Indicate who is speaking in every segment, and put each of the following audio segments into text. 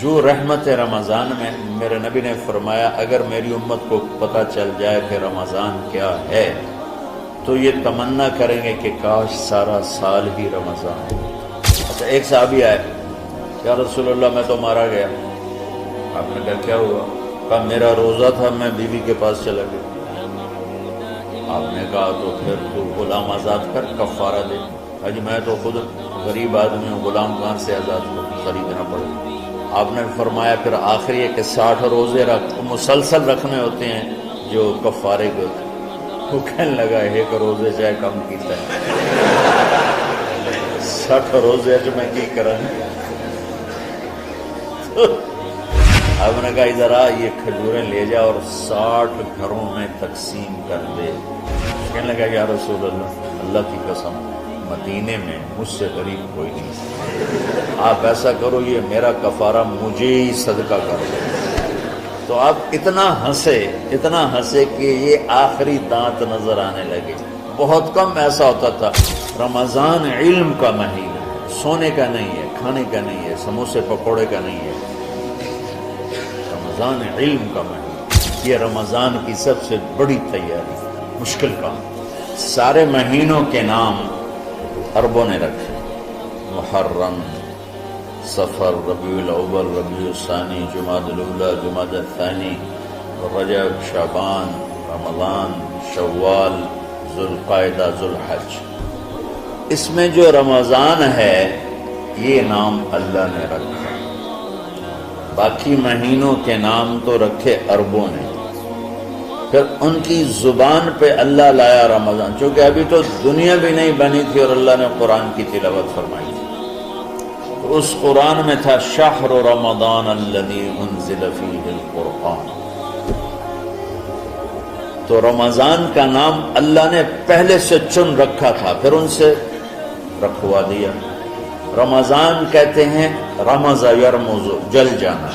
Speaker 1: جو رحمت رمضان میں میرے نبی نے فرمایا اگر میری امت کو پتہ چل جائے کہ رمضان کیا ہے تو یہ تمنا کریں گے کہ کاش سارا سال ہی رمضان ہو۔ اچھا ایک صحابی آئے، یا رسول اللہ میں تو مارا گیا۔ آپ نے کہا کیا ہوا؟ کہا میرا روزہ تھا، میں بیوی کے پاس چلا گیا۔ آپ نے کہا تو پھر تو غلام آزاد کر، کفارہ دے۔ کہا جی میں تو خود غریب آدمی ہوں، غلام کہاں سے آزاد خریدنا پڑے۔ آپ نے فرمایا پھر آخری ہے کہ 60 روزے مسلسل رکھنے ہوتے ہیں جو کفارے کے ہوتے ہیں۔ وہ کہنے لگا ایک روزے چاہے کم کیتا ہے 60 روزے جو میں کی کرا۔ آپ نے کہا ادھر آ، یہ کھجوریں لے جا اور 60 گھروں میں تقسیم کر دے۔ کہنے لگا یا رسول اللہ، اللہ کی قسم مدینے میں مجھ سے غریب کوئی نہیں، آپ ایسا کرو یہ میرا کفارہ مجھے ہی صدقہ کر دو۔ تو آپ اتنا ہنسے کہ یہ آخری دانت نظر آنے لگے۔ بہت کم ایسا ہوتا تھا۔ رمضان علم کا مہینہ ہے، سونے کا نہیں ہے، کھانے کا نہیں ہے، سموسے پکوڑے کا نہیں ہے، رمضان علم کا مہینہ۔ یہ رمضان کی سب سے بڑی تیاری، مشکل کام۔ سارے مہینوں کے نام عربوں نے رکھے، محرم، صفر، ربیع الاول، ربیع الثانی، جمادی الاولی، جمادی الثانی، رجب، شعبان، رمضان، شوال، ذوالقعدہ، ذوالحج۔ اس میں جو رمضان ہے یہ نام اللہ نے رکھا، باقی مہینوں کے نام تو رکھے عربوں نے۔ پھر ان کی زبان پہ اللہ لایا رمضان، چونکہ ابھی تو دنیا بھی نہیں بنی تھی اور اللہ نے قرآن کی تلاوت فرمائی تھی، تو اس قرآن میں تھا شہر رمضان الذی انزل فیہ القرآن۔ تو رمضان کا نام اللہ نے پہلے سے چن رکھا تھا، پھر ان سے رکھوا دیا۔ رمضان کہتے ہیں رمض یرمز، جل جانا،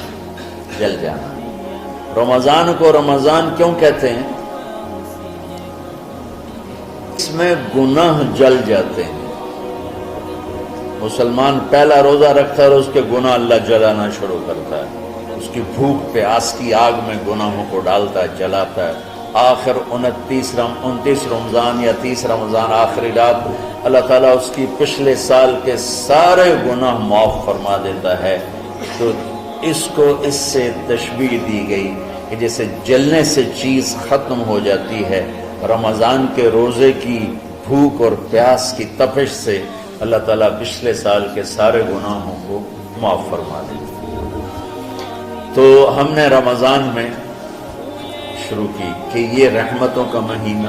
Speaker 1: جل جانا۔ رمضان کو رمضان کیوں کہتے ہیں؟ اس میں گناہ جل جاتے ہیں۔ مسلمان پہلا روزہ رکھتا ہے اور اس کے گناہ اللہ جلانا شروع کرتا ہے، اس کی بھوک پیاس کی آگ میں گناہوں کو ڈالتا ہے، جلاتا ہے۔ آخر 29 رمضان یا 30 رمضان آخری رات اللہ تعالیٰ اس کی پچھلے سال کے سارے گناہ معاف فرما دیتا ہے۔ تو اس کو اس سے تشبیہ دی گئی کہ جیسے جلنے سے چیز ختم ہو جاتی ہے، رمضان کے روزے کی بھوک اور پیاس کی تپش سے اللہ تعالیٰ پچھلے سال کے سارے گناہوں کو معاف فرما دیتا ہے۔ تو ہم نے رمضان میں شروع کی کہ یہ رحمتوں کا مہینہ،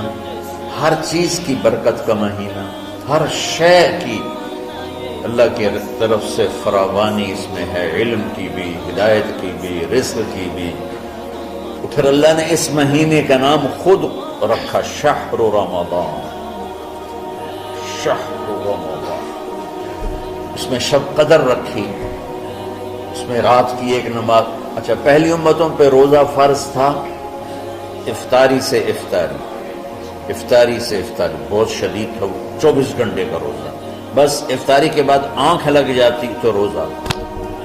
Speaker 1: ہر چیز کی برکت کا مہینہ، ہر شے کی اللہ کی طرف سے فراوانی اس میں ہے، علم کی بھی، ہدایت کی بھی، رزق کی بھی۔ پھر اللہ نے اس مہینے کا نام خود رکھا شہر رمضان، شہر رمضان۔ اس میں شب قدر رکھی، اس میں رات کی ایک نماز۔ اچھا پہلی امتوں پہ روزہ فرض تھا افطاری سے افطاری، افطاری سے افطاری، بہت شدید تھا، 24 گھنٹے کا روزہ۔ بس افطاری کے بعد آنکھ لگ جاتی تو روزہ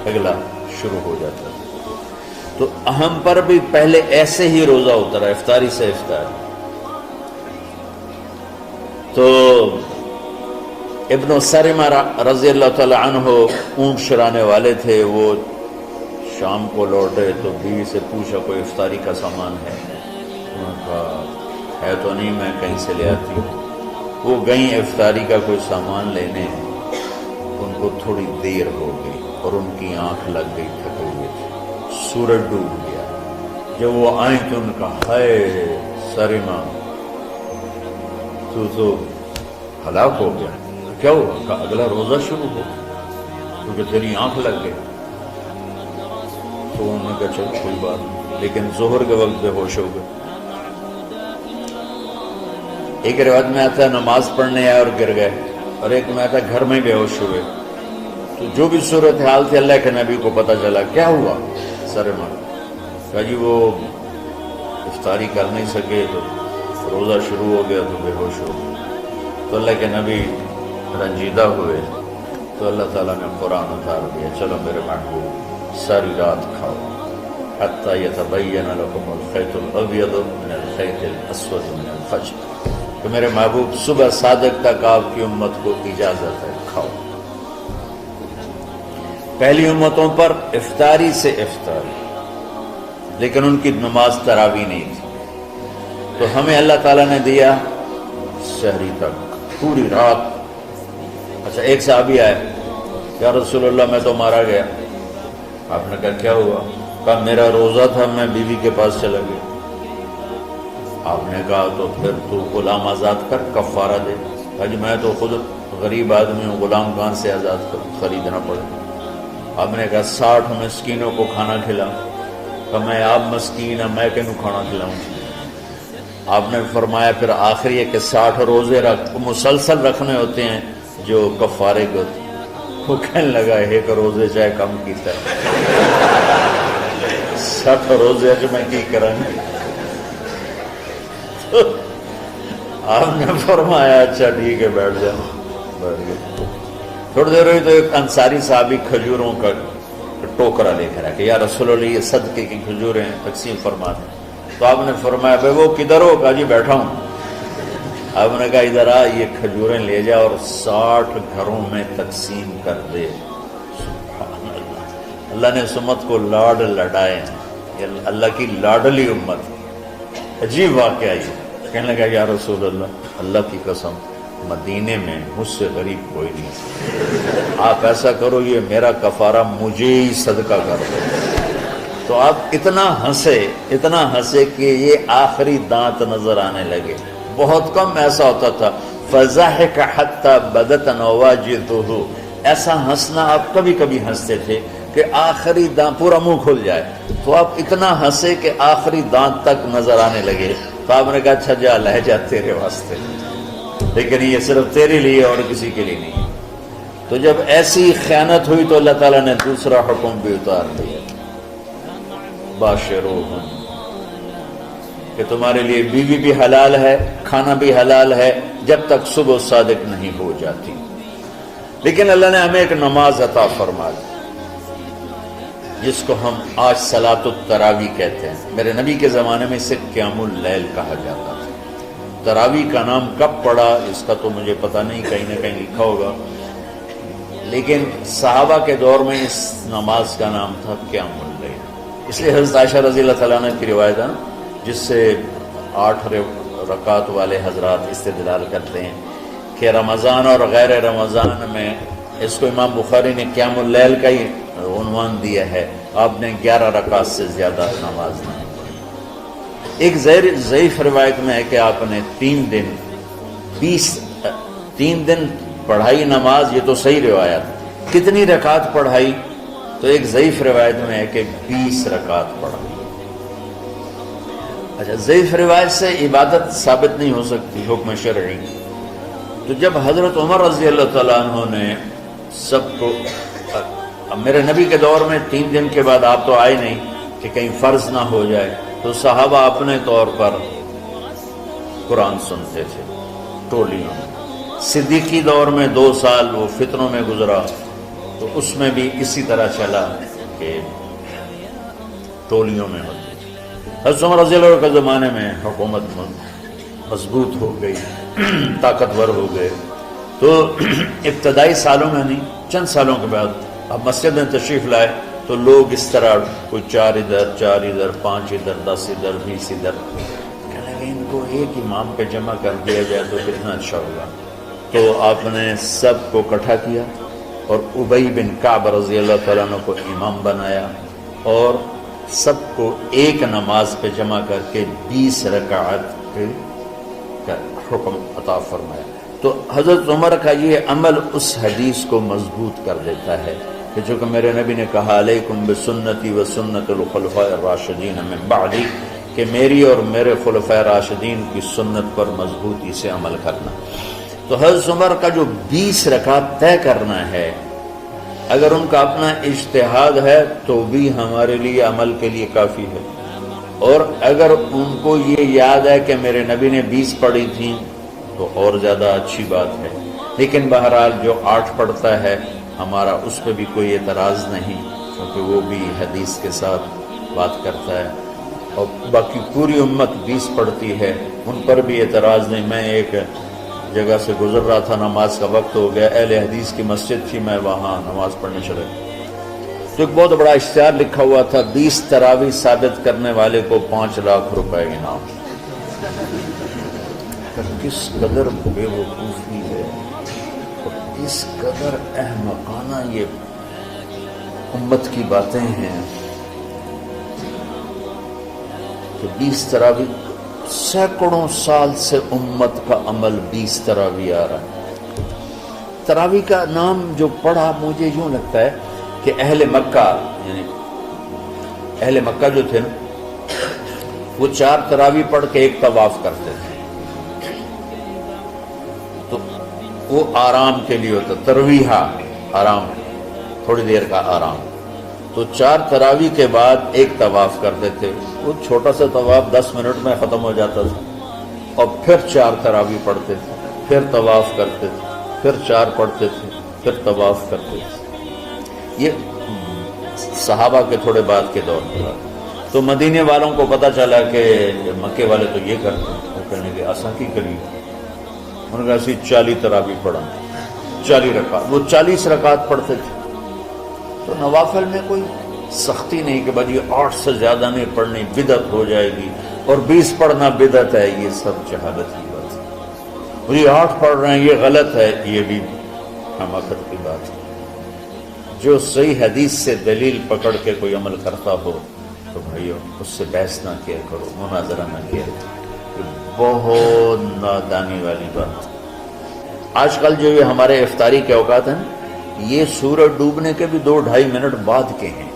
Speaker 1: اگلا شروع ہو جاتا۔ تو ہم پر بھی پہلے ایسے ہی روزہ ہوتا رہا، افطاری سے افطاری۔ تو ابن سرمہ رضی اللہ تعالی عنہ اونٹ چرانے والے تھے، وہ شام کو لوٹے تو بیوی سے پوچھا کوئی افطاری کا سامان ہے؟ انہوں نے کہا ہے تو نہیں، میں کہیں سے لے آتی ہوں۔ وہ گئیں افطاری کا کوئی سامان لینے، ان کو تھوڑی دیر ہو گئی اور ان کی آنکھ لگ گئی، تھک ہوئے تھے، سورج ڈوب گیا۔ جب وہ آئیں تو ان کا ہائے سرمہ تو ہلاک ہو گیا۔ کیا ہوا؟ کہا اگلا روزہ شروع ہو کیونکہ تیری آنکھ لگ گئی۔ تو انہوں نے کہا چل کوئی بات نہیں، لیکن ظہر کے وقت بے ہوش ہو گئے۔ ایک روایت میں آتا ہے نماز پڑھنے آئے اور گر گئے، اور ایک میں آتا ہے گھر میں بے ہوش ہوئے۔ تو جو بھی صورتحال تھی اللہ کے نبی کو پتہ چلا۔ کیا ہوا؟ سرمہ کہا جی وہ افطاری کر نہیں سکے تو روزہ شروع ہو گیا تو بے ہوش ہو گئے۔ تو اللہ کے نبی رنجیدہ ہوئے تو اللہ تعالیٰ نے قرآن اتار دیا، چلو میرے محبوب ساری رات کھاؤ حتی یتبین لکم الخیط الابیض من الخیط الاسود من الفجر، کہ میرے محبوب صبح صادق تک آپ کی امت کو اجازت ہے کھاؤ۔ پہلی امتوں پر افطاری سے افطاری، لیکن ان کی نماز تراویح نہیں تھی، تو ہمیں اللہ تعالیٰ نے دیا سحری تک پوری رات۔ اچھا ایک صحابی آئے، یا رسول اللہ میں تو مارا گیا۔ آپ نے کہا کیا ہوا؟ کہا میرا روزہ تھا، میں بیوی کے پاس چلا گیا۔ آپ نے کہا تو پھر تو غلام آزاد کر، کفارہ دے۔ کہا جی میں تو خود غریب آدمی ہوں، غلام کہاں سے آزاد خریدنا پڑے؟ آپ نے کہا 60 مسکینوں کو کھانا کھلاؤں۔ کہ میں آپ مسکین ہیں، میں کینوں کھانا کھلاؤں؟ آپ نے فرمایا پھر آخری ہے کہ 60 روزے مسلسل رکھنے ہوتے ہیں جو کفارے کو۔ وہ کہنے لگا ایک روزے چاہے کم کیتا ہے 60 روزے جو میں کی کریں۔ آپ نے فرمایا اچھا ٹھیک ہے بیٹھ جاؤ۔ بیٹھ گئے۔ تھوڑی دیر ہوئی تو ایک انصاری صحابی کھجوروں کا ٹوکرا لے کر آیا کہ یا رسول اللہ یہ صدقے کی کھجوریں تقسیم فرما دیں۔ تو آپ نے فرمایا بھائی وہ کدھر ہو؟ کہا جی بیٹھا ہوں۔ آپ نے کہا ادھر آ، یہ کھجوریں لے جا اور 60 گھروں میں تقسیم کر دے۔ سبحان اللہ، اللہ نے اس امت کو لاڈ لڈائے ہیں، یہ اللہ کی لاڈلی امت۔ عجیب واقعہ یہ، کہنے لگا یا رسول اللہ، اللہ کی قسم مدینے میں مجھ سے غریب کوئی نہیں، آپ ایسا کرو یہ میرا کفارہ مجھے ہی صدقہ کر دو۔ تو آپ اتنا ہنسے کہ یہ آخری دانت نظر آنے لگے۔ بہت کم ایسا ہوتا تھا فَضَحِكَ حَتَّى بَدَتْ نَوَاجِذُهُ، ایسا ہنسنا آپ کبھی کبھی ہنستے تھے کہ آخری دانت پورا منہ کھل جائے، تو آپ اتنا ہنسے کہ آخری دانت تک نظر آنے لگے۔ تو آپ نے کہا اچھا جا لہجہ تیرے واسطے، لیکن یہ صرف تیرے لیے اور کسی کے لیے نہیں۔ تو جب ایسی خیانت ہوئی تو اللہ تعالیٰ نے دوسرا حکم بھی اتار دیا، باشروہن، کہ تمہارے لیے بیوی بھی حلال ہے، کھانا بھی حلال ہے جب تک صبح صادق نہیں ہو جاتی۔ لیکن اللہ نے ہمیں ایک نماز عطا فرما دی جس کو ہم آج صلاۃ التراویح کہتے ہیں۔ میرے نبی کے زمانے میں اسے قیام اللیل کہا جاتا تھا۔ تراویح کا نام کب پڑا اس کا تو مجھے پتہ نہیں، کہیں نہ کہیں لکھا ہوگا، لیکن صحابہ کے دور میں اس نماز کا نام تھا قیام اللیل۔ اس لیے حضرت عائشہ رضی اللہ تعالیٰ عنہ کی روایت ہے جس سے 8 رکعت والے حضرات استدلال کرتے ہیں کہ رمضان اور غیر رمضان میں اس کو امام بخاری نے قیام اللیل کا ہی عنوان دیا ہے، آپ نے 11 رکعت سے زیادہ نماز نہیں پڑھی۔ ایک ضعیف روایت میں ہے کہ آپ نے 3 دن پڑھائی نماز، یہ تو صحیح روایت، کتنی رکعت پڑھائی؟ تو ایک ضعیف روایت میں ہے کہ 20 رکعت پڑھائی۔ اچھا ضعیف روایت سے عبادت ثابت نہیں ہو سکتی حکم شرعی۔ تو جب حضرت عمر رضی اللہ تعالیٰ عنہ نے سب کو، میرے نبی کے دور میں 3 دن کے بعد آپ تو آئے نہیں کہ کہیں فرض نہ ہو جائے، تو صحابہ اپنے طور پر قرآن سنتے تھے ٹولیوں میں۔ صدیقی دور میں 2 سال وہ فتنوں میں گزرا، تو اس میں بھی اسی طرح چلا کہ ٹولیوں میں ہوتی۔ حضرت عمر رضی اللہ عنہ کے زمانے میں حکومت مضبوط ہو گئی، طاقتور ہو گئے، تو ابتدائی سالوں میں نہیں، چند سالوں کے بعد اب مسجد میں تشریف لائے تو لوگ اس طرح کوئی 4 ادھر 4 ادھر 5 ادھر 10 ادھر 20 ادھر، کہنے لگے ان کو ایک امام پہ جمع کر دیا جائے تو کتنا اچھا ہوگا۔ تو آپ نے سب کو اکٹھا کیا اور ابی بن کعب رضی اللہ تعالیٰ عنہ کو امام بنایا اور سب کو ایک نماز پہ جمع کر کے 20 رکعت کا حکم عطا فرمایا۔ تو حضرت عمر کا یہ عمل اس حدیث کو مضبوط کر دیتا ہے کہ جو کہ میرے نبی نے کہا علیکم بسنتی و سنت الخلفاء الراشدین من بعدی، کہ میری اور میرے خلفاء راشدین کی سنت پر مضبوطی سے عمل کرنا۔ تو حضرت عمر کا جو 20 رکعت طے کرنا ہے، اگر ان کا اپنا اجتہاد ہے تو بھی ہمارے لیے عمل کے لیے کافی ہے، اور اگر ان کو یہ یاد ہے کہ میرے نبی نے 20 پڑھی تھیں تو اور زیادہ اچھی بات ہے۔ لیکن بہرحال جو 8 پڑھتا ہے ہمارا اس پہ بھی کوئی اعتراض نہیں، کیونکہ وہ بھی حدیث کے ساتھ بات کرتا ہے، اور باقی پوری امت 20 پڑھتی ہے، ان پر بھی اعتراض نہیں۔ میں ایک جگہ سے گزر رہا تھا، نماز کا وقت ہو گیا، اہل حدیث کی مسجد تھی، میں وہاں نماز پڑھنے چلے، تو ایک بہت بڑا اشتہار لکھا ہوا تھا، 20 تراویح ثابت کرنے والے کو 5 لاکھ روپے انعام۔ کس قدر بے وقوفی ہے اور کس قدر احمقانہ یہ امت کی باتیں ہیں کہ 20 تراویح، سینکڑوں سال سے امت کا عمل 20 تراویح آ رہا ہے۔ تراویح کا نام جو پڑھا، مجھے یوں لگتا ہے کہ اہل مکہ، یعنی اہل مکہ جو تھے نا، وہ 4 تراویح پڑھ کے ایک طواف کرتے تھے، تو وہ آرام کے لیے ہوتا، ترویحہ آرام، تھوڑی دیر کا آرام، تو 4 تراویح کے بعد ایک طواف کرتے تھے، وہ چھوٹا سا طواف 10 منٹ میں ختم ہو جاتا تھا، اور پھر 4 تراویح پڑھتے تھے، پھر طواف کرتے تھے، پھر 4 پڑھتے تھے، پھر طواف کرتے تھے۔ یہ صحابہ کے تھوڑے بعد کے دور میں، تو مدینے والوں کو پتہ چلا کہ مکے والے تو یہ کرتے ہیں، وہ کہنے کے آسان کی قریب انہوں نے ایسی 40 تراویح پڑھا، 40 رکعت، وہ 40 رکعت پڑھتے تھے۔ تو نوافل میں کوئی سختی نہیں کہ بھائی 8 سے زیادہ نہیں پڑھنی، بدعت ہو جائے گی، اور 20 پڑھنا بدعت ہے، یہ سب جہالت کی بات ہے۔ اور یہ 8 پڑھ رہے ہیں یہ غلط ہے، یہ بھی حماقت کی بات ہے۔ جو صحیح حدیث سے دلیل پکڑ کے کوئی عمل کرتا ہو تو بھائیو اس سے بحث نہ کیا کرو، مناظرہ نہ کیا کرو، یہ بہت نادانی والی بات۔ آج کل جو یہ ہمارے افطاری کے اوقات ہیں، یہ سورج ڈوبنے کے بھی 2-2.5 منٹ بعد کے ہیں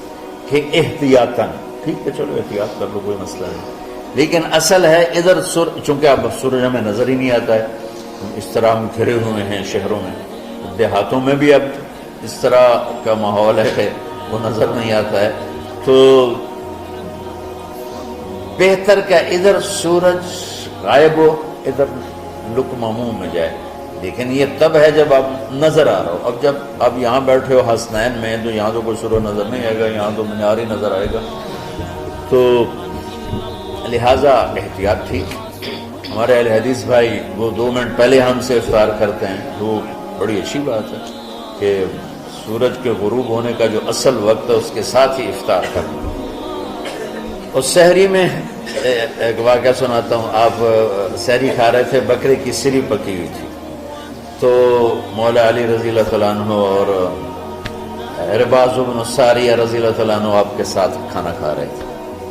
Speaker 1: کہ احتیاطاً، ٹھیک ہے چلو احتیاط کر لو، کوئی مسئلہ نہیں، لیکن اصل ہے ادھر چونکہ اب سورج ہمیں نظر ہی نہیں آتا ہے، اس طرح ہم گھرے ہوئے ہیں شہروں میں، دیہاتوں میں بھی اب اس طرح کا ماحول ہے کہ وہ نظر نہیں آتا ہے، تو بہتر کہ ادھر سورج غائب ہو، ادھر لقمہ منہ میں جائے، لیکن یہ تب ہے جب آپ نظر آ رہا ہو۔ اب جب آپ یہاں بیٹھے ہو حسنین میں، تو یہاں تو کوئی سورج نظر نہیں آئے گا، یہاں تو مینار ہی نظر آئے گا، تو لہٰذا احتیاط ٹھیک۔ ہمارے اہل حدیث بھائی وہ 2 منٹ پہلے ہم سے افطار کرتے ہیں، وہ بڑی اچھی بات ہے کہ سورج کے غروب ہونے کا جو اصل وقت ہے اس کے ساتھ ہی افطار کرنا۔ اور سحری میں ایک واقعہ سناتا ہوں، آپ سحری کھا رہے تھے، بکرے کی سری پکی ہوئی تھی، تو مولا علی رضی اللہ تعالیٰ عنہ اور عرباض بن ساریہ رضی اللہ تعالیٰ عنہ آپ کے ساتھ کھانا کھا رہے تھے،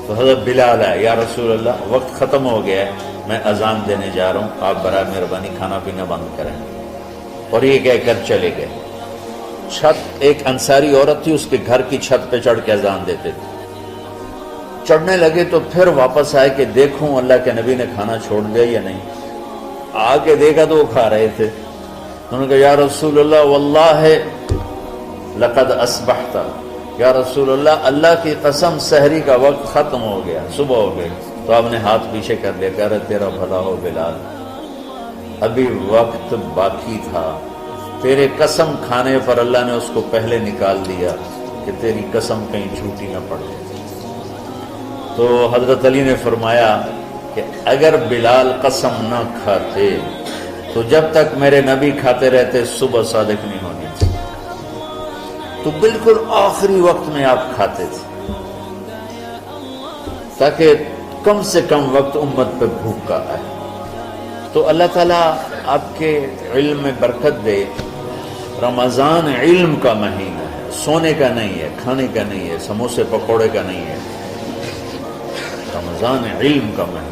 Speaker 1: تو حضرت بلال ہے، یا رسول اللہ وقت ختم ہو گیا ہے، میں اذان دینے جا رہا ہوں، آپ برائے مہربانی کھانا پینا بند کریں، اور یہ کہہ کر چلے گئے۔ چھت، ایک انصاری عورت تھی، اس کے گھر کی چھت پہ چڑھ کے اذان دیتے تھے، چڑھنے لگے تو پھر واپس آئے کہ دیکھوں اللہ کے نبی نے کھانا چھوڑ دیا یا نہیں، آ کے دیکھا تو وہ کھا رہے تھے، انہوں نے کہا یا رسول اللہ واللہ لقد اصبحت، یا رسول اللہ اللہ کی قسم سحری کا وقت ختم ہو گیا، صبح ہو گئی، تو آپ نے ہاتھ پیچھے کر لیا، کہہ رہے تیرا بھلا ہو بلال، ابھی وقت باقی تھا، تیرے قسم کھانے پر اللہ نے اس کو پہلے نکال دیا کہ تیری قسم کہیں جھوٹی نہ پڑے۔ تو حضرت علی نے فرمایا کہ اگر بلال قسم نہ کھاتے تو جب تک میرے نبی کھاتے رہتے صبح صادق نہیں ہونی تھی، تو بالکل آخری وقت میں آپ کھاتے تھے تاکہ کم سے کم وقت امت پہ بھوک کا آئے۔ تو اللہ تعالیٰ آپ کے علم میں برکت دے۔ رمضان علم کا مہینہ ہے، سونے کا نہیں ہے، کھانے کا نہیں ہے، سموسے پکوڑے کا نہیں ہے، رمضان علم کا مہینہ۔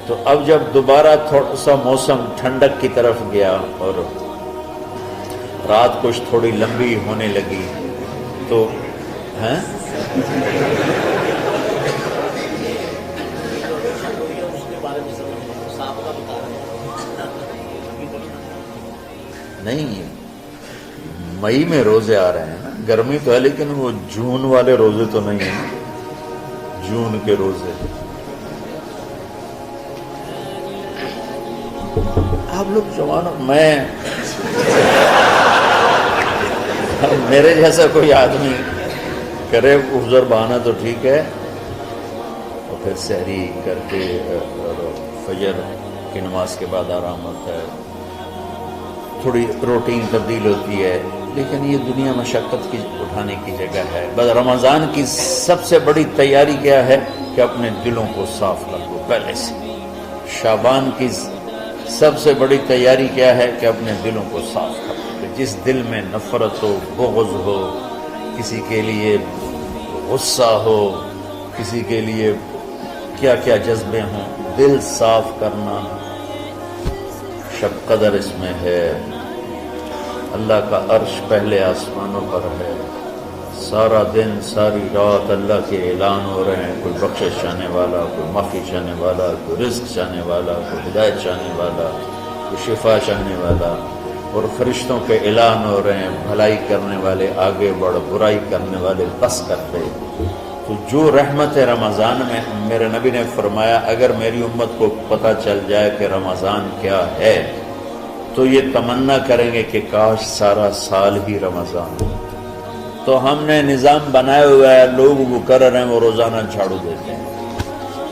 Speaker 1: تو اب جب دوبارہ تھوڑا سا موسم ٹھنڈک کی طرف گیا اور رات کچھ تھوڑی لمبی ہونے لگی تو نہیں، مئی میں روزے آ رہے ہیں نا، گرمی تو ہے لیکن وہ جون والے روزے تو نہیں ہیں، جون کے روزے۔ آپ لوگ جوانوں، میرے جیسا کوئی آدمی کرے عذر بہانا تو ٹھیک ہے، اور پھر سحری کر کے اور فجر کی نماز کے بعد آرام ہوتا ہے، تھوڑی روٹین تبدیل ہوتی ہے، لیکن یہ دنیا مشقت کی اٹھانے کی جگہ ہے۔ بس رمضان کی سب سے بڑی تیاری کیا ہے کہ اپنے دلوں کو صاف کر دو پہلے سے۔ شعبان کی سب سے بڑی تیاری کیا ہے کہ اپنے دلوں کو صاف کر دو، کہ جس دل میں نفرت ہو، بغض ہو، کسی کے لیے غصہ ہو، کسی کے لیے کیا کیا جذبے ہوں، دل صاف کرنا۔ شب قدر اس میں ہے، اللہ کا عرش پہلے آسمانوں پر ہے، سارا دن ساری رات اللہ کے اعلان ہو رہے ہیں، کوئی بخشش چاہنے والا، کوئی معافی چاہنے والا، کوئی رزق چاہنے والا، کوئی ہدایت چاہنے والا، کوئی شفا چاہنے والا، اور فرشتوں کے اعلان ہو رہے ہیں، بھلائی کرنے والے آگے بڑھ، برائی کرنے والے بس کر دے۔ تو جو رحمت ہے رمضان میں، میرے نبی نے فرمایا اگر میری امت کو پتہ چل جائے کہ رمضان کیا ہے تو یہ تمنا کریں گے کہ کاش سارا سال ہی رمضان ہو۔ تو ہم نے نظام بنایا ہوا ہے، لوگ وہ کر رہے ہیں، وہ روزانہ جھاڑو دیتے ہیں۔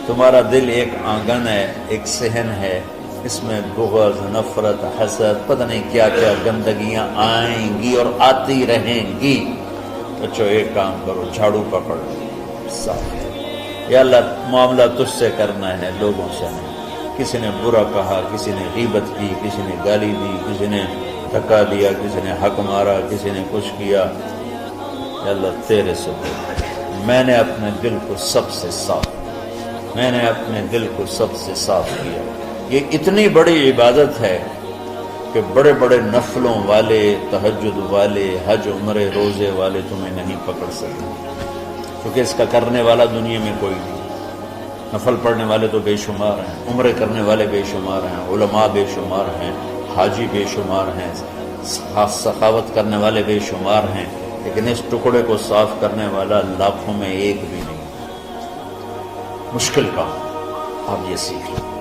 Speaker 1: تمہارا دل ایک آنگن ہے، ایک صحن ہے، اس میں بغض، نفرت، حسد، پتہ نہیں کیا کیا گندگیاں آئیں گی اور آتی رہیں گی۔ بچو ایک کام کرو، جھاڑو پکڑ لو، صاف۔ یا اللہ معاملہ تجھ سے کرنا ہے، لوگوں سے نہیں۔ کسی نے برا کہا، کسی نے غیبت کی، کسی نے گالی دی، کسی نے دھکا دیا، کسی نے حق مارا، کسی نے کچھ کیا، یا اللہ تیرے سے میں نے اپنے دل کو سب سے صاف، میں نے اپنے دل کو سب سے صاف کیا۔ یہ اتنی بڑی عبادت ہے کہ بڑے بڑے نفلوں والے، تہجد والے، حج عمرے روزے والے تمہیں نہیں پکڑ سکتے، کیونکہ اس کا کرنے والا دنیا میں کوئی نہیں۔ نفل پڑھنے والے تو بے شمار ہیں، عمرے کرنے والے بے شمار ہیں، علماء بے شمار ہیں، حاجی بے شمار ہیں، سخاوت کرنے والے بے شمار ہیں، لیکن اس ٹکڑے کو صاف کرنے والا لاکھوں میں ایک بھی نہیں۔ مشکل کام، آپ یہ سیکھ لیں،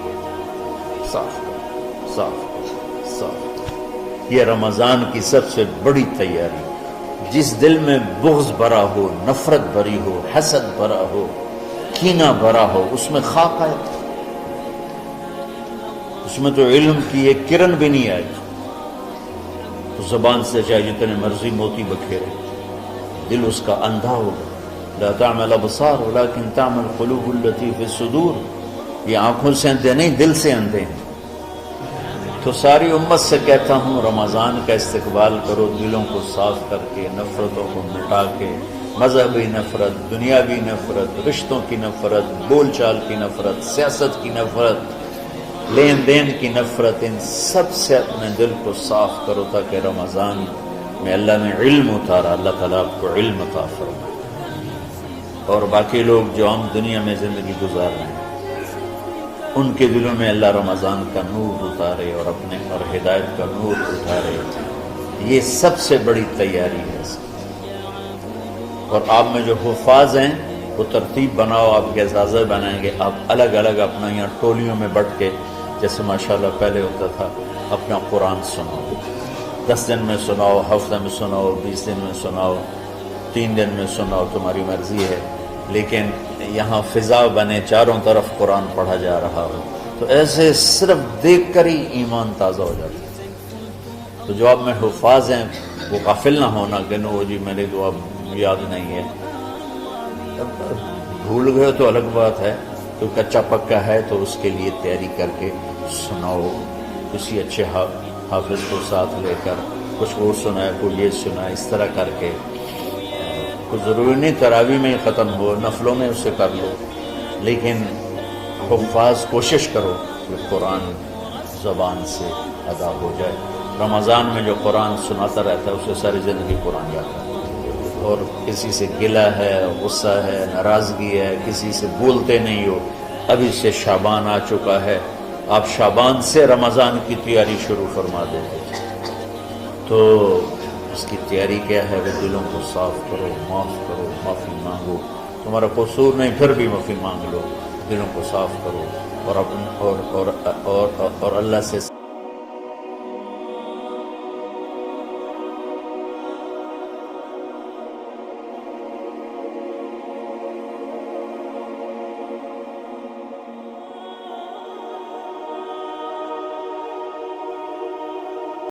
Speaker 1: صاف کرو، صاف کرو، صاف کرو۔ یہ رمضان کی سب سے بڑی تیاری۔ جس دل میں بغض بھرا ہو، نفرت بھری ہو، حسد بھرا ہو، کینہ بھرا ہو، اس میں خاک آئے، اس میں تو علم کی ایک کرن بھی نہیں آئے، تو زبان سے چاہے جتنے مرضی موتی بکھیرے، دل اس کا اندھا ہوگا۔ لا تعمل ابصار ولكن تعمل قلوب التي في الصدور۔ یہ آنکھوں سے اندھے نہیں، دل سے اندھے ہیں۔ تو ساری امت سے کہتا ہوں رمضان کا استقبال کرو، دلوں کو صاف کر کے، نفرتوں کو مٹا کے، مذہبی نفرت، دنیاوی نفرت، رشتوں کی نفرت، بول چال کی نفرت، سیاست کی نفرت، لین دین کی نفرت، ان سب سے اپنے دل کو صاف کرو تاکہ رمضان میں اللہ نے علم اتارا، اللہ تعالیٰ آپ کو علم عطا فرمائے، اور باقی لوگ جو عام دنیا میں زندگی گزار رہے ہیں ان کے دلوں میں اللہ رمضان کا نور اتارے اور اپنے اور ہدایت کا نور اتارے۔ یہ سب سے بڑی تیاری ہے۔ اور آپ میں جو حفاظ ہیں وہ ترتیب بناؤ، آپ کے اعزازے بنائیں گے، آپ الگ الگ اپنا یہاں ٹولیوں میں بٹ کے، جیسے ماشاءاللہ پہلے ہوتا تھا، اپنا قرآن سناؤ، 10 دن میں سناؤ، ہفتہ میں سناؤ، 20 دن میں سناؤ، 3 دن میں سناؤ، تمہاری مرضی ہے، لیکن یہاں فضا بنے، چاروں طرف قرآن پڑھا جا رہا ہو، تو ایسے صرف دیکھ کر ہی ایمان تازہ ہو جاتا ہے۔ تو جو آپ میں حفاظ ہیں وہ غافل نہ ہونا کہ نو جی میرے تو اب یاد نہیں ہے، بھول گئے تو الگ بات ہے، تو کچا پکا ہے تو اس کے لیے تیاری کر کے سناؤ، کسی اچھے حافظ کو ساتھ لے کر، کچھ وہ سنائے، کوئی یہ سنائے، اس طرح کر کے، کوئی ضروری نہیں تراویح میں ہی ختم ہو، نفلوں میں اسے کر لو، لیکن حفاظ کوشش کرو کہ قرآن زبان سے ادا ہو جائے۔ رمضان میں جو قرآن سناتا رہتا ہے اسے ساری زندگی قرآن یاد ہے، اور کسی سے گلہ ہے، غصہ ہے، ناراضگی ہے، کسی سے بولتے نہیں ہو، ابھی سے شعبان آ چکا ہے، آپ شعبان سے رمضان کی تیاری شروع فرما دیتے، تو اس کی تیاری کیا ہے؟ وہ دلوں کو صاف کرو، معافی مانگو، تمہارا قصور نہیں پھر بھی معافی مانگ لو، دلوں کو صاف کرو، اور اللہ سے